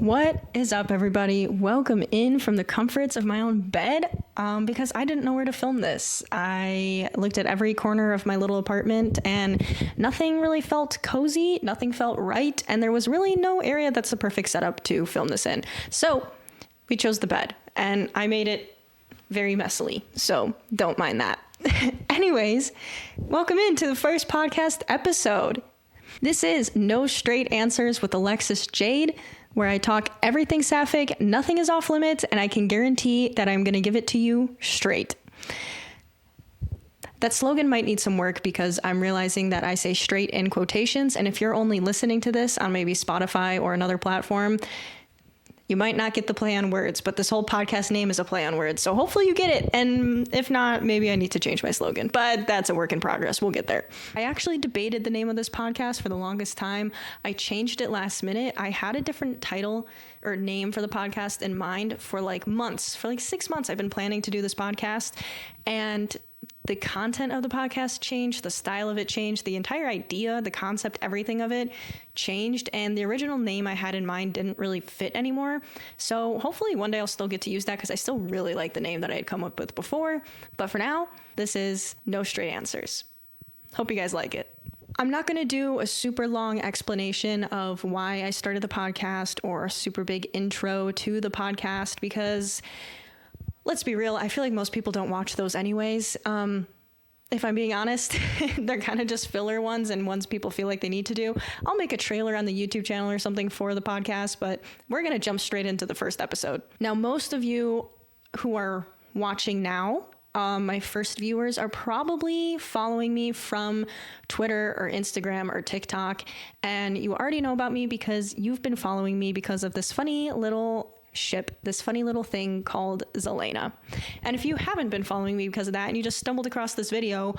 What is up, everybody? Welcome in from the comforts of my own bed because I didn't know where to film this. I looked at every corner of my little apartment and nothing really felt cozy, nothing felt right, and there was really no area that's the perfect setup to film this in. So we chose the bed, and I made it very messily, so don't mind that. Anyways, welcome into the first podcast episode. This is No Straight Answers with Alexis Jade, where I talk everything sapphic, nothing is off limits, and I can guarantee that I'm going to give it to you straight. That slogan might need some work because I'm realizing that I say straight in quotations, and if you're only listening to this on maybe Spotify or another platform, you might not get the play on words, but this whole podcast name is a play on words, so hopefully you get it, and if not, maybe I need to change my slogan, but that's a work in progress. We'll get there. I actually debated the name of this podcast for the longest time. I changed it last minute. I had a different title or name for the podcast in mind for months. For 6 months, I've been planning to do this podcast, and the content of the podcast changed, the style of it changed, the entire idea, the concept, everything of it changed, and the original name I had in mind didn't really fit anymore. So hopefully one day I'll still get to use that because I still really like the name that I had come up with before. But for now, this is No Straight Answers. Hope you guys like it. I'm not going to do a super long explanation of why I started the podcast or a super big intro to the podcast because let's be real, I feel like most people don't watch those anyways. If I'm being honest, they're kind of just filler ones and ones people feel like they need to do. I'll make a trailer on the YouTube channel or something for the podcast, but we're going to jump straight into the first episode. Now, most of you who are watching now, my first viewers are probably following me from Twitter or Instagram or TikTok, and you already know about me because you've been following me because of this funny little thing called Zelena. And if you haven't been following me because of that and you just stumbled across this video,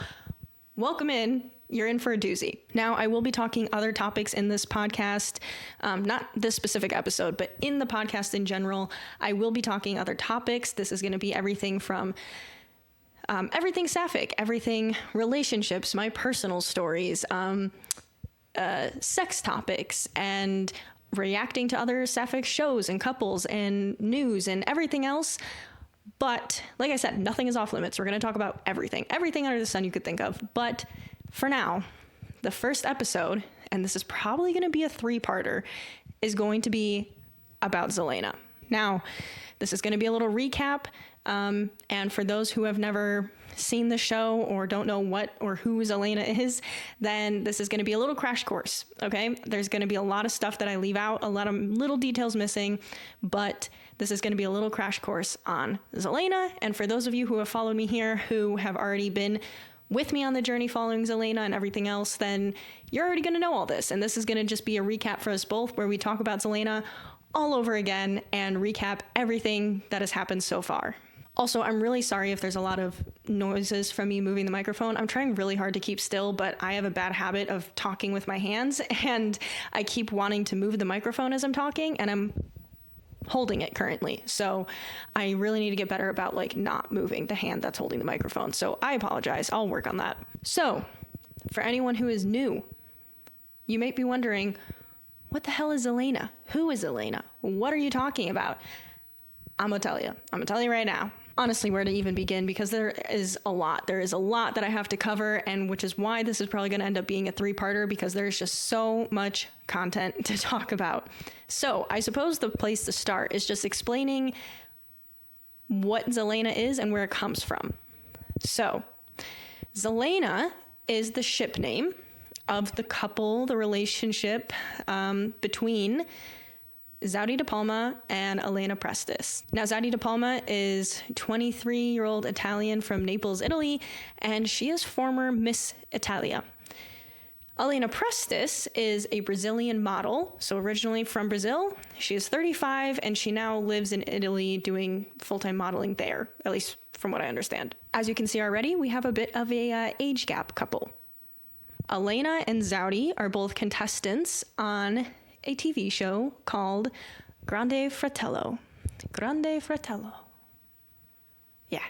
welcome in. You're in for a doozy. Now, I will be talking other topics in this podcast, not this specific episode, but in the podcast in general, I will be talking other topics. This is going to be everything from everything sapphic, everything relationships, my personal stories, sex topics, and reacting to other sapphic shows and couples and news and everything else. But like I said, nothing is off limits. We're going to talk about everything under the sun you could think of. But for now, the first episode, and this is probably going to be a 3-parter, is going to be about Zelena. Now, this is going to be a little recap. And for those who have never seen the show or don't know what or who Zelena is, then this is going to be a little crash course, okay? There's going to be a lot of stuff that I leave out, a lot of little details missing, but this is going to be a little crash course on Zelena. And for those of you who have followed me here, who have already been with me on the journey following Zelena and everything else, then you're already going to know all this. And this is going to just be a recap for us both where we talk about Zelena all over again and recap everything that has happened so far. Also, I'm really sorry if there's a lot of noises from me moving the microphone. I'm trying really hard to keep still, but I have a bad habit of talking with my hands, and I keep wanting to move the microphone as I'm talking, and I'm holding it currently. So I really need to get better about not moving the hand that's holding the microphone. So I apologize. I'll work on that. So for anyone who is new, you might be wondering, what the hell is Zelena? Who is Zelena? What are you talking about? I'm gonna tell you right now. Honestly, where to even begin, because there is a lot that I have to cover, and which is why this is probably going to end up being a 3-parter, because there's just so much content to talk about. So I suppose the place to start is just explaining what Zelena is and where it comes from. So Zelena is the ship name of the couple, the relationship between Zaudy De Palma and Elena Prestis. Now, Zaudy De Palma is 23-year-old Italian from Naples, Italy, and she is former Miss Italia. Elena Prestis is a Brazilian model, so originally from Brazil. She is 35, and she now lives in Italy doing full-time modeling there, at least from what I understand. As you can see already, we have a bit of a age gap couple. Elena and Zaudy are both contestants on a TV show called Grande Fratello. Grande Fratello. Yeah.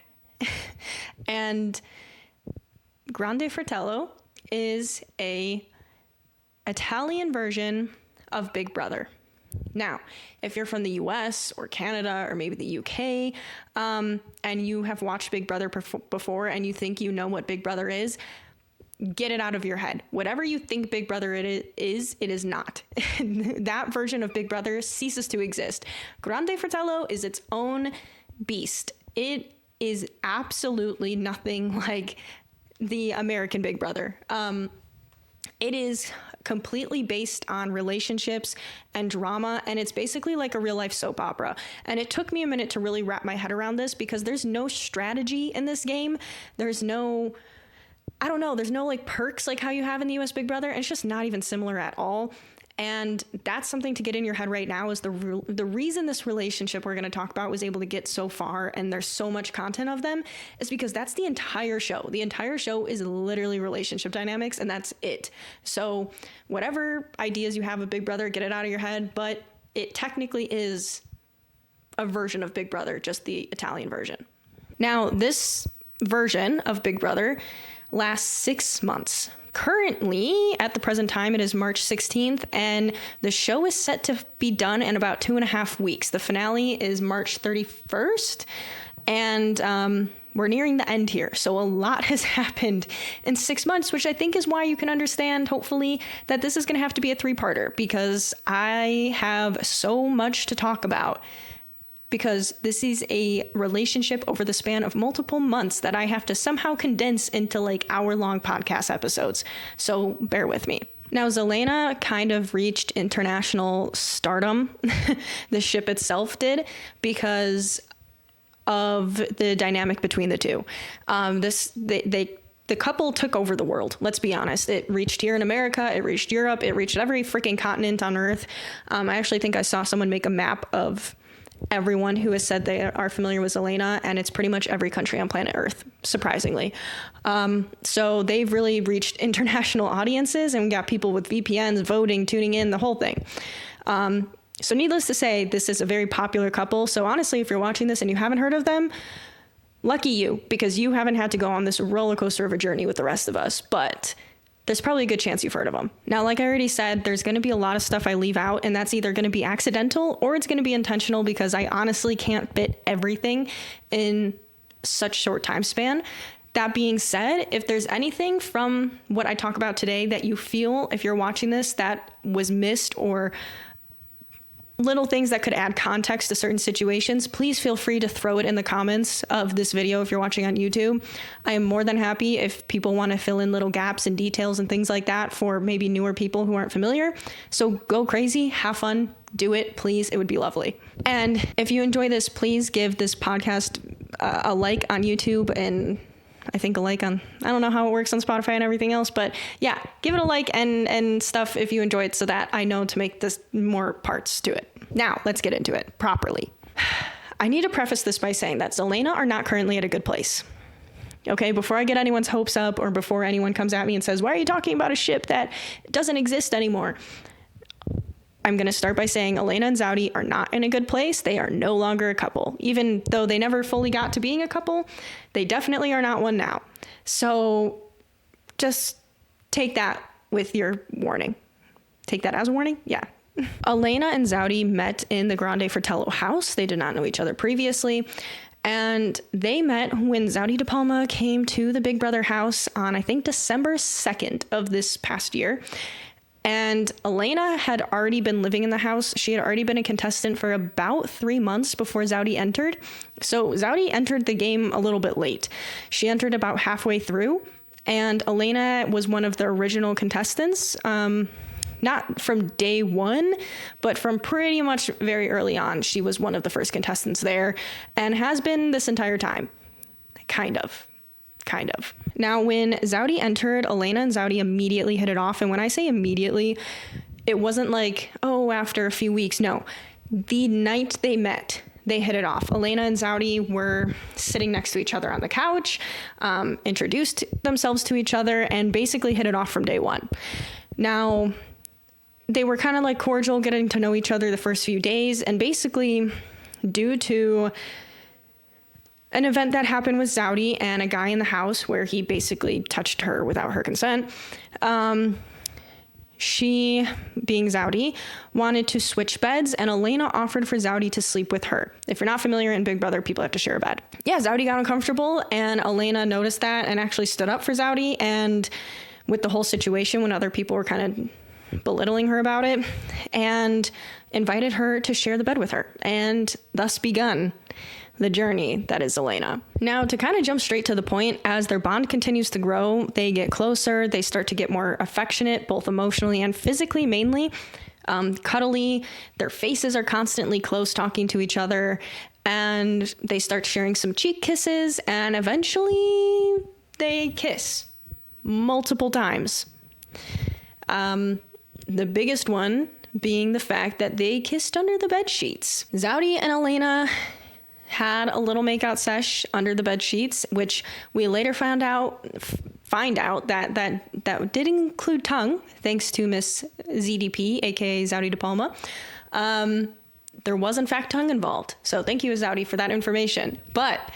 And Grande Fratello is a Italian version of Big Brother. Now, if you're from the US or Canada or maybe the UK, and you have watched Big Brother before and you think you know what Big Brother is, get it out of your head. Whatever you think Big Brother it is not. That version of Big Brother ceases to exist. Grande Fratello is its own beast. It is absolutely nothing like the American Big Brother. It is completely based on relationships and drama, and it's basically like a real life soap opera. And it took me a minute to really wrap my head around this because there's no strategy in this game. There's no like perks like how you have in the US Big Brother. And it's just not even similar at all. And that's something to get in your head right now is the reason this relationship we're going to talk about was able to get so far and there's so much content of them is because that's the entire show. The entire show is literally relationship dynamics and that's it. So whatever ideas you have of Big Brother, get it out of your head, but it technically is a version of Big Brother, just the Italian version. Now, this version of Big Brother lasts 6 months. Currently, at the present time, it is March 16th, and the show is set to be done in about 2.5 weeks. The finale is March 31st, and we're nearing the end here. So a lot has happened in 6 months, which I think is why you can understand, hopefully, that this is going to have to be a 3-parter, because I have so much to talk about. Because this is a relationship over the span of multiple months that I have to somehow condense into like hour-long podcast episodes. So bear with me. Now, Zelena kind of reached international stardom. The ship itself did because of the dynamic between the two. The couple took over the world. Let's be honest. It reached here in America. It reached Europe. It reached every freaking continent on Earth. I actually think I saw someone make a map of everyone who has said they are familiar with Zelena, and it's pretty much every country on planet Earth, surprisingly. So they've really reached international audiences and got people with VPNs voting, tuning in, the whole thing. So needless to say, this is a very popular couple. So honestly, if you're watching this and you haven't heard of them, lucky you, because you haven't had to go on this roller coaster of a journey with the rest of us. But there's probably a good chance you've heard of them. Now, like I already said, there's going to be a lot of stuff I leave out, and that's either going to be accidental or it's going to be intentional because I honestly can't fit everything in such short time span. That being said, if there's anything from what I talk about today that you feel, if you're watching this, that was missed or little things that could add context to certain situations, please feel free to throw it in the comments of this video if you're watching on YouTube. I am more than happy if people want to fill in little gaps and details and things like that for maybe newer people who aren't familiar. So go crazy, have fun, do it, please. It would be lovely. And if you enjoy this, please give this podcast a like on YouTube and I think a like on, I don't know how it works on Spotify and everything else, but yeah, give it a like and stuff if you enjoy it so that I know to make this more parts to it. Now, let's get into it properly. I need to preface this by saying that Zelena are not currently at a good place. Okay, before I get anyone's hopes up or before anyone comes at me and says, why are you talking about a ship that doesn't exist anymore? I'm going to start by saying Elena and Zowdy are not in a good place. They are no longer a couple. Even though they never fully got to being a couple, they definitely are not one now. So just take that with your warning. Take that as a warning? Yeah. Elena and Zowdy met in the Grande Fratello house. They did not know each other previously. And they met when Zowdy De Palma came to the Big Brother house on, I think, December 2nd of this past year. And Elena had already been living in the house. She had already been a contestant for about 3 months before Zowdy entered. So Zowdy entered the game a little bit late. She entered about halfway through, and Elena was one of the original contestants. Not from day one, but from pretty much very early on. She was one of the first contestants there and has been this entire time. Kind of. Now, when Zowdy entered, Elena and Zowdy immediately hit it off. And when I say immediately, it wasn't like, oh, after a few weeks. No, the night they met, they hit it off. Elena and Zowdy were sitting next to each other on the couch, introduced themselves to each other, and basically hit it off from day one. Now, they were kind of like cordial, getting to know each other the first few days. And basically, due to an event that happened with Zowdy and a guy in the house where he basically touched her without her consent, she being Zowdy, wanted to switch beds, and Elena offered for Zowdy to sleep with her. If you're not familiar, in Big Brother, people have to share a bed. Yeah, Zowdy got uncomfortable, and Elena noticed that and actually stood up for Zowdy, and with the whole situation when other people were kind of belittling her about it, and invited her to share the bed with her, and thus begun the journey that is Zelena. Now, to kind of jump straight to the point, as their bond continues to grow, they get closer, they start to get more affectionate, both emotionally and physically, mainly cuddly. Their faces are constantly close, talking to each other, and they start sharing some cheek kisses, and eventually they kiss multiple times. The biggest one being the fact that they kissed under the bed sheets. Zowdy and Elena had a little makeout sesh under the bed sheets, which we later find out that did include tongue, thanks to Miss ZDP, aka Zowdy De Palma. There was in fact tongue involved, so thank you, Zowdy, for that information. But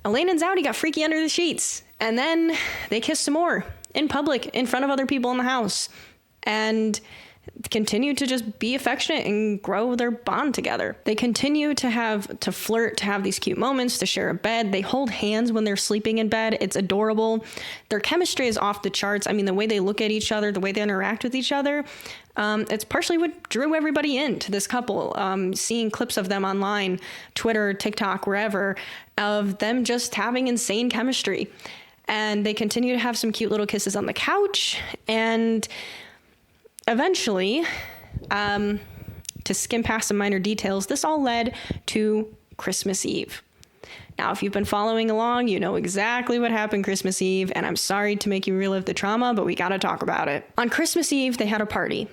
Elena and Zowdy got freaky under the sheets, and then they kissed some more in public in front of other people in the house, and continue to just be affectionate and grow their bond together. They continue to flirt, to have these cute moments, to share a bed. They hold hands when they're sleeping in bed. It's adorable. Their chemistry is off the charts. I mean, the way they look at each other, the way they interact with each other, it's partially what drew everybody into this couple. Seeing clips of them online, Twitter, TikTok, wherever, of them just having insane chemistry. And they continue to have some cute little kisses on the couch, and eventually, to skim past some minor details, this all led to Christmas Eve. Now, if you've been following along, you know exactly what happened Christmas Eve, and I'm sorry to make you relive the trauma, but we gotta talk about it. On Christmas Eve, they had a party.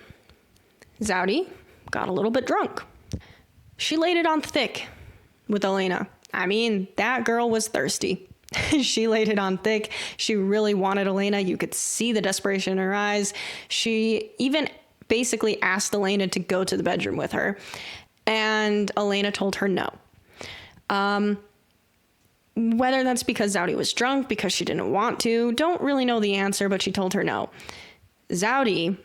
Zowdy got a little bit drunk. She laid it on thick with Elena. I mean, that girl was thirsty. She laid it on thick. She really wanted Elena. You could see the desperation in her eyes. She even basically asked Elena to go to the bedroom with her, and Elena told her no. Whether that's because Zowdy was drunk, because she didn't want to, don't really know the answer, but she told her no. Zowdy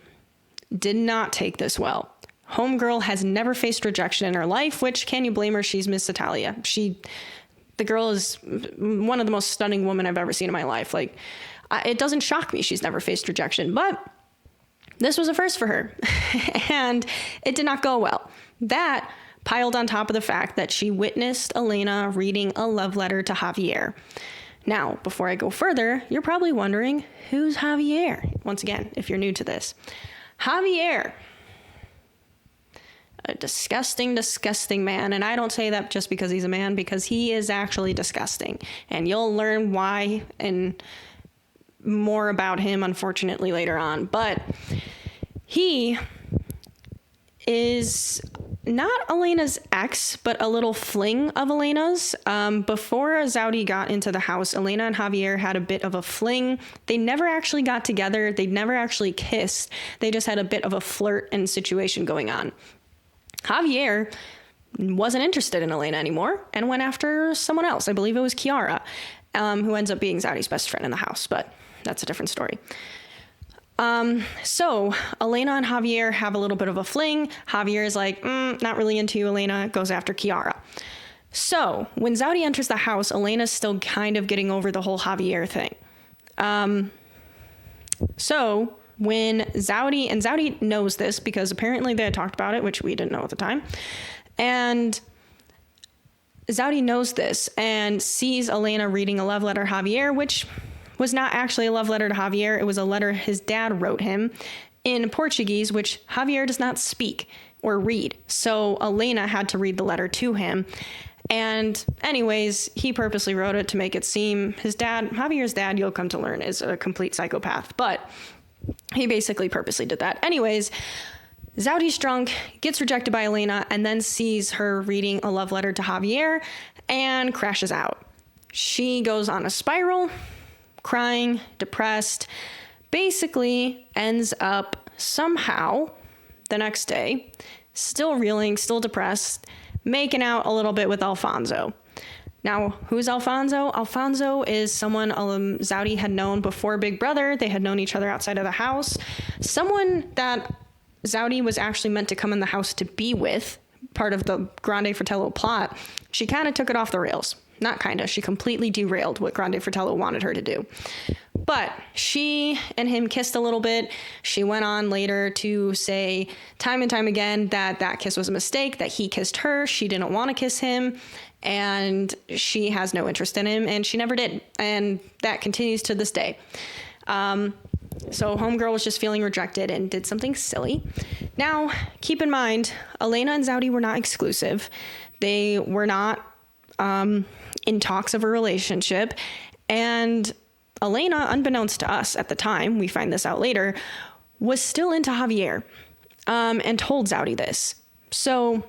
did not take this well. Homegirl has never faced rejection in her life, which, can you blame her? She's Miss Italia. The girl is one of the most stunning women I've ever seen in my life. Like, it doesn't shock me she's never faced rejection, but this was a first for her, and it did not go well. That piled on top of the fact that she witnessed Elena reading a love letter to Javier. Now, before I go further, you're probably wondering, who's Javier? Once again, if you're new to this. Javier, a disgusting, disgusting man. And I don't say that just because he's a man, because he is actually disgusting. And you'll learn why and more about him, unfortunately, later on. But he is not Elena's ex, but a little fling of Elena's. Before Zowdy got into the house, Elena and Javier had a bit of a fling. They never actually got together. They never actually kissed. They just had a bit of a flirt and situation going on. Javier wasn't interested in Elena anymore and went after someone else. I believe it was Kiara, who ends up being Zowdy's best friend in the house, but that's a different story. So Elena and Javier have a little bit of a fling. Javier is like, not really into you, Elena, goes after Kiara. So when Zowdy enters the house, Elena's still kind of getting over the whole Javier thing. So when Zowdy knows this because apparently they had talked about it, which we didn't know at the time. And Zowdy knows this and sees Elena reading a love letter to Javier, which was not actually a love letter to Javier. It was a letter his dad wrote him in Portuguese, which Javier does not speak or read. So Elena had to read the letter to him. And anyways, he purposely wrote it to make it seem Javier's dad, you'll come to learn, is a complete psychopath. But he basically purposely did that. Anyways, Zowdy's drunk, gets rejected by Elena, and then sees her reading a love letter to Javier and crashes out. She goes on a spiral, crying, depressed, basically ends up somehow the next day, still reeling, still depressed, making out a little bit with Alfonso. Now, who's Alfonso? Alfonso is someone Zowdy had known before Big Brother. They had known each other outside of the house. Someone that Zaudy was actually meant to come in the house to be with, part of the Grande Fratello plot, she kind of took it off the rails. Not kind of, she completely derailed what Grande Fratello wanted her to do. But she and him kissed a little bit. She went on later to say time and time again that kiss was a mistake, that he kissed her. She didn't want to kiss him, and she has no interest in him, and she never did. And that continues to this day. So homegirl was just feeling rejected and did something silly. Now, keep in mind, Elena and Zaudy were not exclusive. They were not in talks of a relationship. And Elena, unbeknownst to us at the time, we find this out later, was still into Javier, and told Zaudy this. So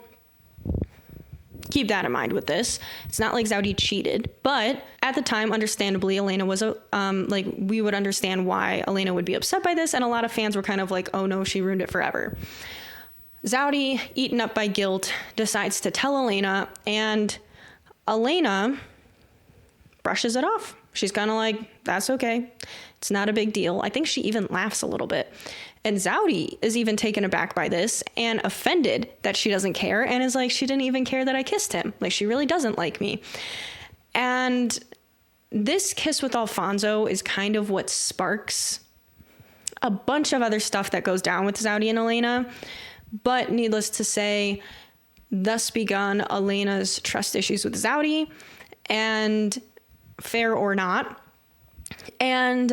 keep that in mind with this. It's not like Zaudy cheated, but at the time, understandably, Elena was we would understand why Elena would be upset by this, and a lot of fans were kind of like, oh no, she ruined it forever. Zaudy, eaten up by guilt, decides to tell Elena, and Elena brushes it off. She's kind of like, that's okay. It's not a big deal. I think she even laughs a little bit. And Zaudy is even taken aback by this and offended that she doesn't care, and is like, she didn't even care that I kissed him. Like, she really doesn't like me. And this kiss with Alfonso is kind of what sparks a bunch of other stuff that goes down with Zaudy and Elena. But needless to say, thus begun Elena's trust issues with Zaudy, and fair or not, and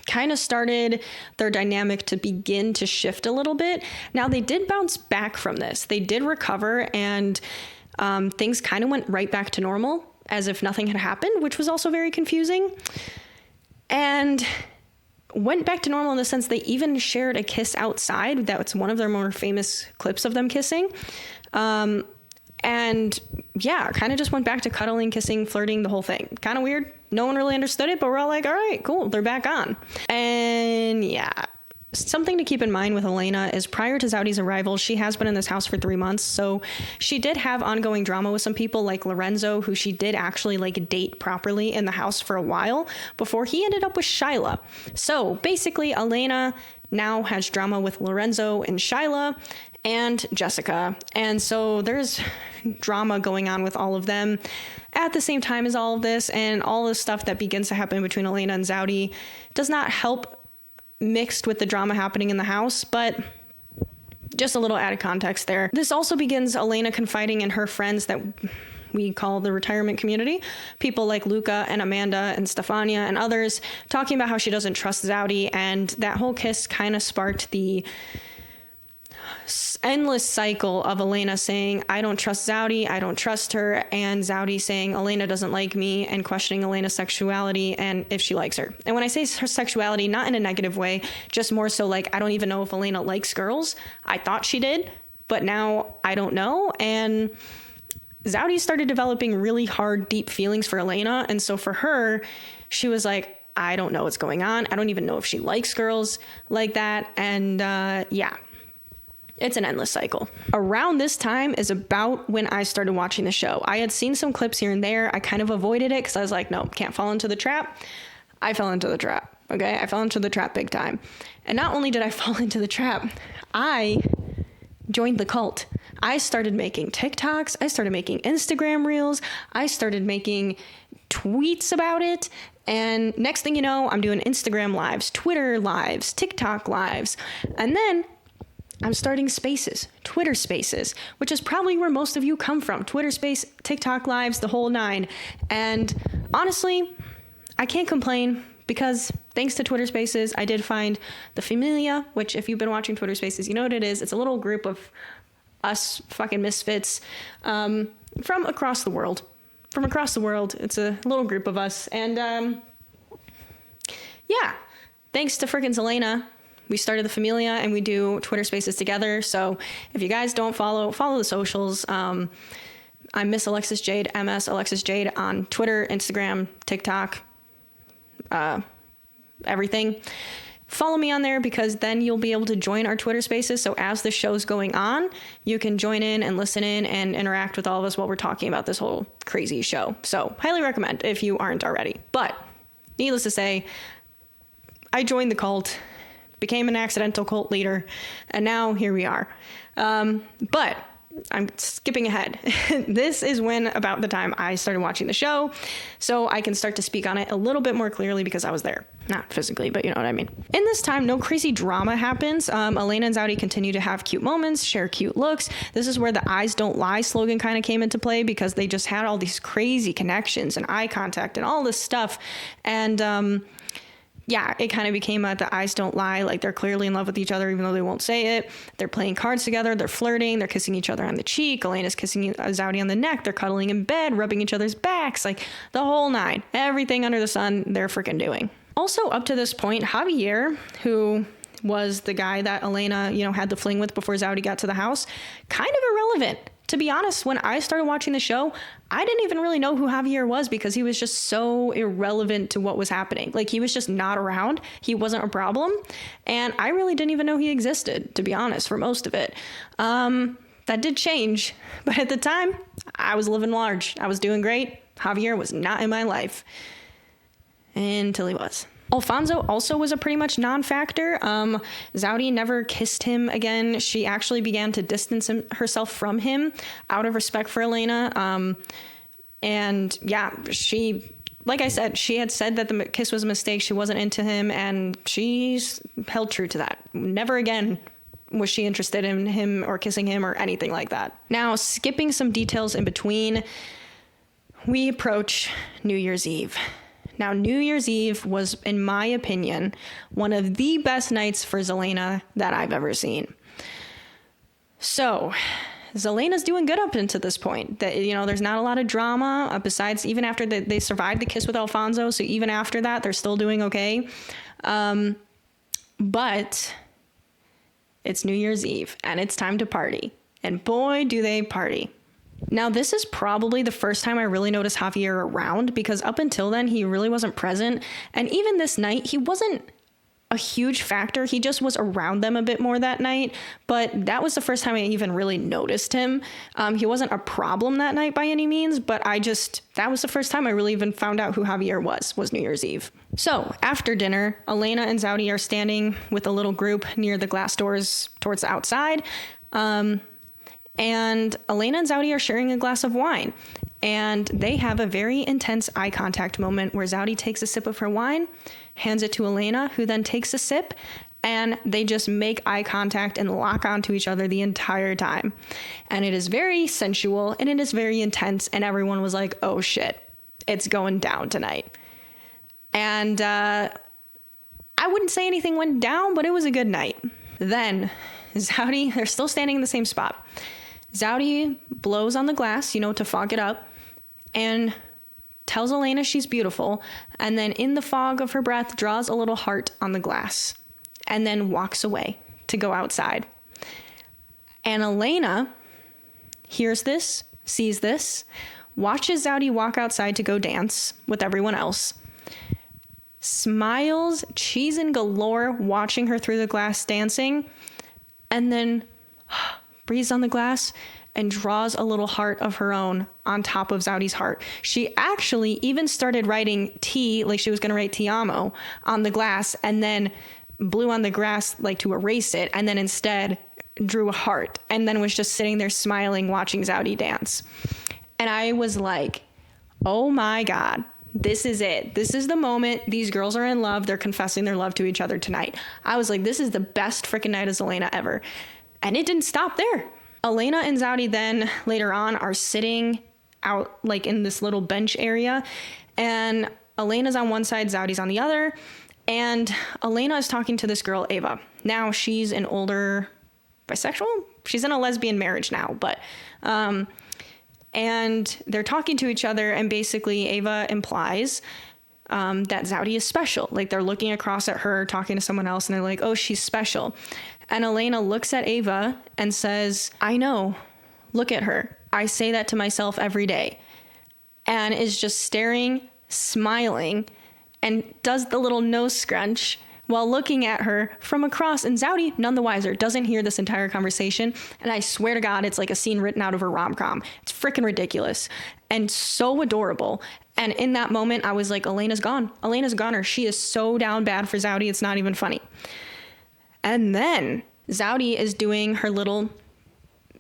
kind of started their dynamic to begin to shift a little bit. Now, they did bounce back from this. They did recover, and things kind of went right back to normal, as if nothing had happened, which was also very confusing. And went back to normal in the sense they even shared a kiss outside. That's one of their more famous clips of them kissing. And yeah, kind of just went back to cuddling, kissing, flirting, the whole thing. Kind of weird. No one really understood it, but we're all like, all right, cool, they're back on. And yeah, something to keep in mind with Elena is prior to Zaudy's arrival, she has been in this house for 3 months. So she did have ongoing drama with some people like Lorenzo, who she did actually like date properly in the house for a while before he ended up with Shyla. So basically, Elena now has drama with Lorenzo and Shyla and Jessica. And so there's drama going on with all of them at the same time as all of this, and all the stuff that begins to happen between Elena and Zaudy does not help mixed with the drama happening in the house, but just a little added context there. This also begins Elena confiding in her friends that we call the retirement community, people like Luca and Amanda and Stefania and others, talking about how she doesn't trust Zaudy, and that whole kiss kind of sparked the endless cycle of Elena saying, I don't trust Zaudy, I don't trust her, and Zaudy saying, Elena doesn't like me, and questioning Elena's sexuality and if she likes her. And when I say her sexuality, not in a negative way, just more so like, I don't even know if Elena likes girls. I thought she did, but now I don't know. And Zaudy started developing really hard, deep feelings for Elena, and so for her, she was like, I don't know what's going on. I don't even know if she likes girls like that. And yeah. It's an endless cycle. Around this time is about when I started watching the show. I had seen some clips here and there. I kind of avoided it because I was like, no, can't fall into the trap. I fell into the trap, okay? I fell into the trap big time. And not only did I fall into the trap, I joined the cult. I started making TikToks. I started making Instagram reels. I started making tweets about it. And next thing you know, I'm doing Instagram lives, Twitter lives, TikTok lives. And then I'm starting spaces, Twitter spaces, which is probably where most of you come from. Twitter space, TikTok lives, the whole nine. And honestly, I can't complain because thanks to Twitter spaces, I did find the Familia, which if you've been watching Twitter spaces, you know what it is. It's a little group of us fucking misfits from across the world. From across the world, it's a little group of us. And yeah, thanks to frickin' Zelena, we started the Familia and we do Twitter spaces together. So if you guys don't follow the socials. I'm Miss Alexis Jade, MS Alexis Jade on Twitter, Instagram, TikTok, everything. Follow me on there because then you'll be able to join our Twitter spaces. So as the show's going on, you can join in and listen in and interact with all of us while we're talking about this whole crazy show. So highly recommend if you aren't already. But needless to say, I joined the cult became an accidental cult leader, and now here we are. But I'm skipping ahead. This is when about the time I started watching the show, so I can start to speak on it a little bit more clearly because I was there. Not physically, but you know what I mean. In this time, no crazy drama happens. Elena and Zowdy continue to have cute moments, share cute looks. This is where the eyes don't lie slogan kind of came into play because they just had all these crazy connections and eye contact and all this stuff. And yeah, it kind of became the eyes don't lie. Like, they're clearly in love with each other, even though they won't say it. They're playing cards together. They're flirting. They're kissing each other on the cheek. Elena's kissing Zowdy on the neck. They're cuddling in bed, rubbing each other's backs. Like, the whole nine. Everything under the sun, they're freaking doing. Also, up to this point, Javier, who was the guy that Elena, had the fling with before Zowdy got to the house, kind of irrelevant. To be honest, when I started watching the show, I didn't even really know who Javier was because he was just so irrelevant to what was happening. Like, he was just not around. He wasn't a problem. And I really didn't even know he existed, to be honest, for most of it. That did change. But at the time, I was living large. I was doing great. Javier was not in my life. Until he was. Alfonso also was a pretty much non-factor. Zowdy never kissed him again. She actually began to distance herself from him out of respect for Elena. And yeah, like I said, she had said that the kiss was a mistake. She wasn't into him, and she's held true to that. Never again was she interested in him or kissing him or anything like that. Now, skipping some details in between, we approach New Year's Eve. Now, New Year's Eve was, in my opinion, one of the best nights for Zelena that I've ever seen. So, Zelena's doing good up until this point. There's not a lot of drama, besides even after they survived the kiss with Alfonso, so even after that, they're still doing okay. But it's New Year's Eve, and it's time to party. And boy, do they party. Now, this is probably the first time I really noticed Javier around, because up until then, he really wasn't present. And even this night, he wasn't a huge factor. He just was around them a bit more that night. But that was the first time I even really noticed him. He wasn't a problem that night by any means, but that was the first time I really even found out who Javier was New Year's Eve. So after dinner, Elena and Zowdy are standing with a little group near the glass doors towards the outside. And Elena and Zowdy are sharing a glass of wine, and they have a very intense eye contact moment where Zowdy takes a sip of her wine, hands it to Elena, who then takes a sip, and they just make eye contact and lock onto each other the entire time. And it is very sensual, and it is very intense, and everyone was like, oh shit, it's going down tonight. And I wouldn't say anything went down, but it was a good night. Then Zowdy, they're still standing in the same spot. Zowdy blows on the glass, to fog it up, and tells Elena she's beautiful, and then in the fog of her breath draws a little heart on the glass, and then walks away to go outside. And Elena hears this, sees this, watches Zowdy walk outside to go dance with everyone else, smiles, cheesing galore, watching her through the glass dancing, and then breathes on the glass and draws a little heart of her own on top of Zowdy's heart. She actually even started writing T, like she was going to write Ti amo, on the glass, and then blew on the grass like to erase it, and then instead drew a heart, and then was just sitting there smiling, watching Zowdy dance. And I was like, oh my God, this is it. This is the moment. These girls are in love. They're confessing their love to each other tonight. I was like, this is the best freaking night of Zelena ever. And it didn't stop there. Elena and Zowdy then later on are sitting out like in this little bench area, and Elena's on one side, Zowdy's on the other, and Elena is talking to this girl, Ava. Now she's an older bisexual. She's in a lesbian marriage now, but and they're talking to each other, and basically Ava implies that Zowdy is special. Like, they're looking across at her, talking to someone else, and they're like, oh, she's special. And Elena looks at Ava and says, I know, look at her. I say that to myself every day. And is just staring, smiling, and does the little nose scrunch while looking at her from across. And Zowdy, none the wiser, doesn't hear this entire conversation. And I swear to God, it's like a scene written out of a rom-com. It's freaking ridiculous and so adorable. And in that moment, I was like, Elena's gone. Elena's goner. She is so down bad for Zowdy. It's not even funny. And then Zowdy is doing her little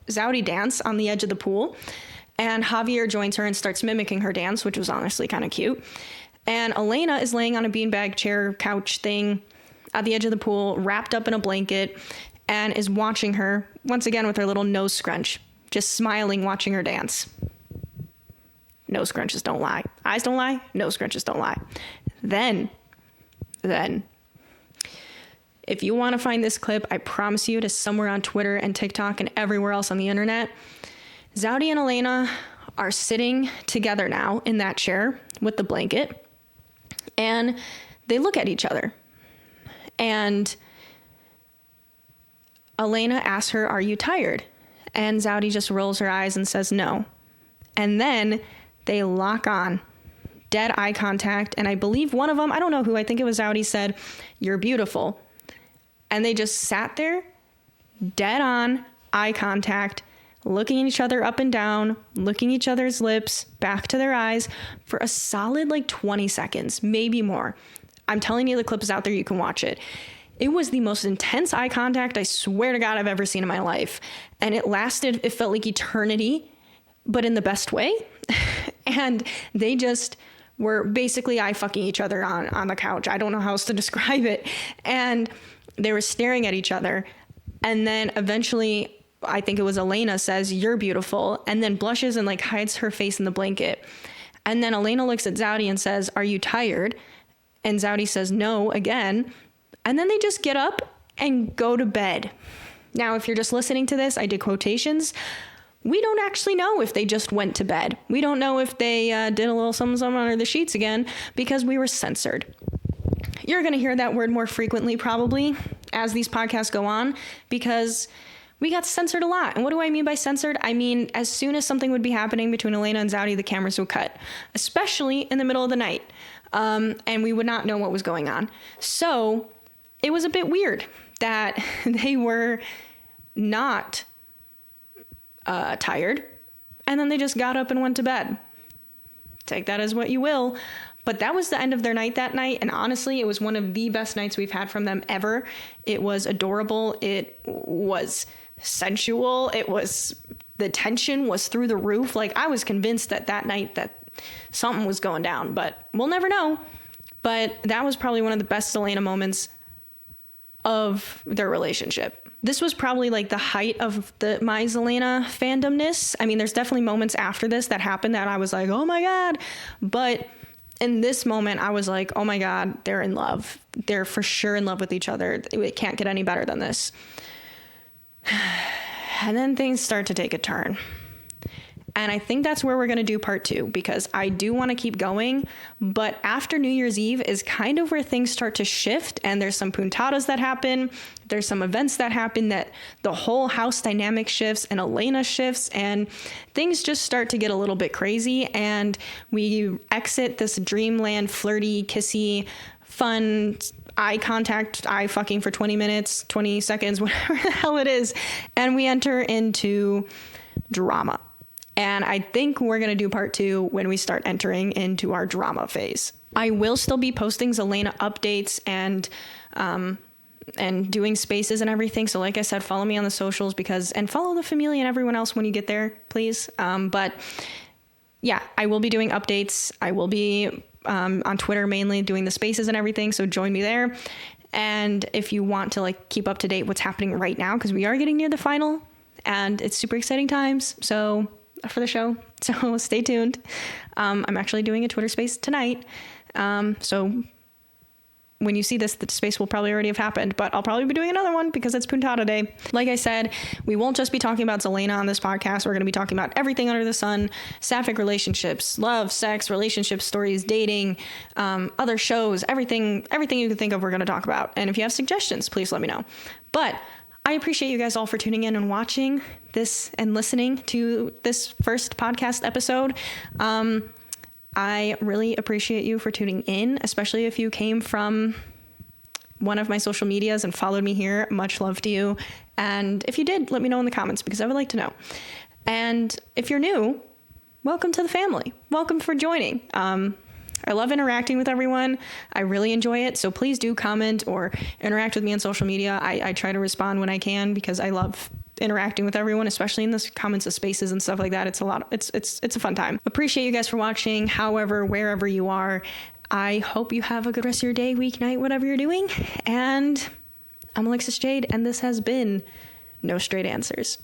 Zowdy dance on the edge of the pool. And Javier joins her and starts mimicking her dance, which was honestly kind of cute. And Elena is laying on a beanbag chair couch thing at the edge of the pool, wrapped up in a blanket, and is watching her, once again with her little nose scrunch, just smiling, watching her dance. Nose scrunches don't lie. Eyes don't lie. Nose scrunches don't lie. Then, if you want to find this clip, I promise you it is somewhere on Twitter and TikTok and everywhere else on the internet. Zowdy and Elena are sitting together now in that chair with the blanket, and they look at each other. And Elena asks her, "Are you tired?" And Zowdy just rolls her eyes and says no. And then they lock on, dead eye contact. And I believe one of them, I don't know who, I think it was Zowdy, said, "You're beautiful." And they just sat there, dead on eye contact, looking at each other up and down, looking each other's lips, back to their eyes for a solid 20 seconds, maybe more. I'm telling you, the clip is out there. You can watch it. It was the most intense eye contact, I swear to God, I've ever seen in my life. And it lasted, it felt like eternity, but in the best way. And they just were basically eye fucking each other on the couch. I don't know how else to describe it. And they were staring at each other. And then eventually, I think it was Elena says, "You're beautiful," and then blushes and hides her face in the blanket. And then Elena looks at Zowdy and says, "Are you tired?" And Zowdy says no again. And then they just get up and go to bed. Now, if you're just listening to this, I did quotations. We don't actually know if they just went to bed. We don't know if they did a little something under the sheets again, because we were censored. You're going to hear that word more frequently probably as these podcasts go on, because we got censored a lot. And what do I mean by censored? I mean, as soon as something would be happening between Elena and Zowdy, the cameras would cut, especially in the middle of the night. And we would not know what was going on. So it was a bit weird that they were not tired, and then they just got up and went to bed. Take that as what you will. But that was the end of their night that night. And honestly, it was one of the best nights we've had from them ever. It was adorable. It was sensual. The tension was through the roof. I was convinced that night that something was going down, but we'll never know. But that was probably one of the best Zelena moments of their relationship. This was probably the height of my Zelena fandomness. I mean, there's definitely moments after this that happened that I was like, oh my God. But in this moment, I was like, oh my God, they're in love. They're for sure in love with each other. It can't get any better than this. And then things start to take a turn. And I think that's where we're going to do part 2, because I do want to keep going. But after New Year's Eve is kind of where things start to shift. And there's some puntadas that happen. There's some events that happen that the whole house dynamic shifts and Elena shifts. And things just start to get a little bit crazy. And we exit this dreamland, flirty, kissy, fun, eye contact, eye fucking for 20 minutes, 20 seconds, whatever the hell it is. And we enter into drama. And I think we're going to do part 2 when we start entering into our drama phase. I will still be posting Zelena updates and doing spaces and everything. So like I said, follow me on the socials and follow the Familia and everyone else when you get there, please. But yeah, I will be doing updates. I will be on Twitter mainly doing the spaces and everything. So join me there. And if you want to keep up to date what's happening right now, because we are getting near the final and it's super exciting times. So for the show. So stay tuned. I'm actually doing a Twitter space tonight. So when you see this, the space will probably already have happened, but I'll probably be doing another one because it's Puntada Day. Like I said, we won't just be talking about Zelena on this podcast. We're going to be talking about everything under the sun, sapphic relationships, love, sex, relationship stories, dating, other shows, everything you can think of, we're going to talk about. And if you have suggestions, please let me know. But I appreciate you guys all for tuning in and watching this and listening to this first podcast episode. I really appreciate you for tuning in, especially if you came from one of my social medias and followed me here. Much love to you. And if you did, let me know in the comments because I would like to know. And if you're new, welcome to the family. Welcome for joining. I love interacting with everyone. I really enjoy it. So please do comment or interact with me on social media. I try to respond when I can because I love interacting with everyone, especially in the comments of spaces and stuff like that. It's a lot. It's a fun time. Appreciate you guys for watching. However, wherever you are, I hope you have a good rest of your day, week, night, whatever you're doing. And I'm Alexis Jade, and this has been No Straight Answers.